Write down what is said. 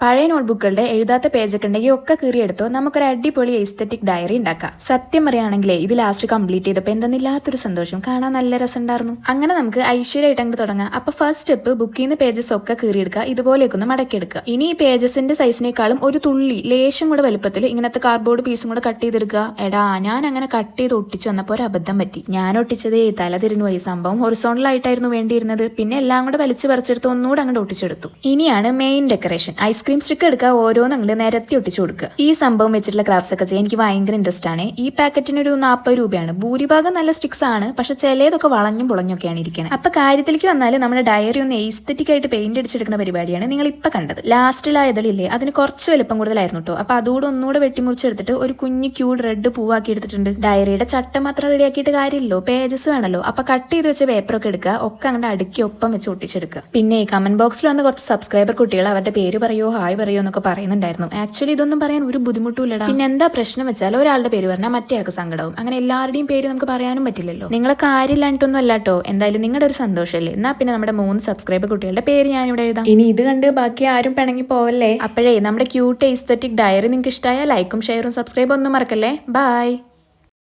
പഴയ നോട്ട്ബുക്കുകളുടെ എഴുതാത്ത പേജൊക്കെ ഉണ്ടെങ്കിൽ ഒക്കെ കീറിയെടുത്തോ നമുക്കൊരു അടിപൊളി എസ്തെറ്റിക് ഡയറി ഉണ്ടാക്കാം. സത്യം പറയുകയാണെങ്കിലേ ഇത് ലാസ്റ്റ് കംപ്ലീറ്റ് ചെയ്തപ്പോൾ എന്തെന്നില്ലാത്തൊരു സന്തോഷം, കാണാൻ നല്ല രസമുണ്ടായിരുന്നു. അങ്ങനെ നമുക്ക് ഐശ്വര്യമായിട്ട് അങ്ങോട്ട് തുടങ്ങാം. അപ്പൊ ഫസ്റ്റ് സ്റ്റെപ്പ് ബുക്കിൽ നിന്ന് പേജസ് ഒക്കെ കീറിയെടുക്കുക, ഇതുപോലെയൊക്കെ ഒന്ന് മടക്കിയെടുക്കുക. ഇനി ഈ പേജസിന്റെ സൈസിനേക്കാളും ഒരു തുള്ളി ലേശം കൂടെ വലുപ്പത്തിൽ ഇങ്ങനത്തെ കാർഡ്ബോർഡ് പീസും കൂടെ കട്ട് ചെയ്തെടുക്കുക. എടാ ഞാൻ അങ്ങനെ കട്ട് ചെയ്ത് ഒട്ടിച്ചു വന്നപ്പോൾ ഒരു അബദ്ധം പറ്റി. ഞാൻ ഒട്ടിച്ചതേ തല തിരിഞ്ഞു പോയി. സംഭവം ഹൊറിസോണ്ടൽ ആയിട്ടായിരുന്നു വേണ്ടിയിരുന്നത്. പിന്നെ എല്ലാം കൂടെ വലിച്ചു പറിച്ചെടുത്ത് ഒന്നുകൂടെ അങ്ങോട്ട് ഒട്ടിച്ചെടുത്തു. ഇനിയാണ് മെയിൻ ഡെക്കറേഷൻ. ഐസ്ക്രീം സ്റ്റിക്ക് എടുക്കുക, ഓരോന്നും അങ്ങോട്ട് നിരത്തി ഒട്ടിച്ചു കൊടുക്കുക. ഈ സംഭവം വെച്ചിട്ടുള്ള ക്രാഫ്റ്റ്സ് ഒക്കെ ചെയ്യാൻ എനിക്ക് ഭയങ്കര ഇൻട്രസ്റ്റ് ആണ്. ഈ പാക്കറ്റിന് ഒരു 40 രൂപയാണ്. ഭൂരിഭാഗം നല്ല സ്റ്റിക്സ് ആണ്, പക്ഷെ ചിലതൊക്കെ വളഞ്ഞും പൊളഞ്ഞൊക്കെയാണ് ഇരിക്കുന്നത്. അപ്പൊ കാര്യത്തിലേക്ക് വന്നാൽ നമ്മുടെ ഡയറി ഒന്ന് എസ്തെറ്റിക് ആയിട്ട് പെയിന്റ് അടിച്ചെടുക്കുന്ന പരിപാടിയാണ് നിങ്ങൾ ഇപ്പൊ കണ്ടത്. ലാസ്റ്റിലായതില്ലേ അതിന് കുറച്ച് വലുപ്പം കൂടുതലായിരുന്നു കേട്ടോ. അപ്പൊ അതുകൂടെ ഒന്നുകൂടെ വെട്ടിമുറിച്ചെടുത്തിട്ട് ഒരു കുഞ്ഞു ക്യൂഡ് റെഡ് പൂവാക്കി എടുത്തിട്ടുണ്ട്. ഡയറിയുടെ ചട്ട മാത്രം റെഡിയാക്കിയിട്ട് കാര്യമില്ലല്ലോ, പേജസ് വേണല്ലോ. അപ്പൊ കട്ട് ചെയ്ത് വെച്ച പേപ്പറൊക്കെ എടുക്കുക, ഒക്കെ അങ്ങോട്ട് അടുക്കി ഒപ്പം വെച്ച് ഒട്ടിച്ചെടുക്കുക. പിന്നെ കമന്റ് ബോക്സിൽ വന്ന് കുറച്ച് സബ്സ്ക്രൈബർ കുട്ടികൾ അവരുടെ പേര് പറയോ ഹായ് പറയോ എന്നൊക്കെ പറയുന്നുണ്ടായിരുന്നു. ആക്ച്വലി ഇതൊന്നും പറയാൻ ഒരു ബുദ്ധിമുട്ടുമില്ലടാ. പിന്നെ എന്താ പ്രശ്നം വെച്ചാൽ ഒരാളുടെ പേര് പറഞ്ഞാൽ മറ്റേ ആൾക്ക് സങ്കടവും. അങ്ങനെ എല്ലാവരുടെയും പേര് നമുക്ക് പറയാനും പറ്റില്ലല്ലോ. നിങ്ങളെ കാര്യമില്ലാണ്ടൊന്നും അല്ലാട്ടോ. എന്തായാലും നിങ്ങളുടെ ഒരു സന്തോഷമല്ലേ. എന്നാ പിന്നെ നമ്മുടെ 3 സബ്സ്ക്രൈബർ കുട്ടികളുടെ പേര് ഞാനിവിടെ എഴുതാം. ഇനി ഇത് കണ്ട് ബാക്കി ആരും പിണങ്ങി പോവല്ലേ. അപ്പോഴേ നമ്മുടെ ക്യൂട്ട് എസ്തെറ്റിക് ഡയറി നിങ്ങൾക്ക് ഇഷ്ടമായ ലൈക്കും ഷെയറും സബ്സ്ക്രൈബും ഒന്നും മറക്കല്ലേ. ബൈ.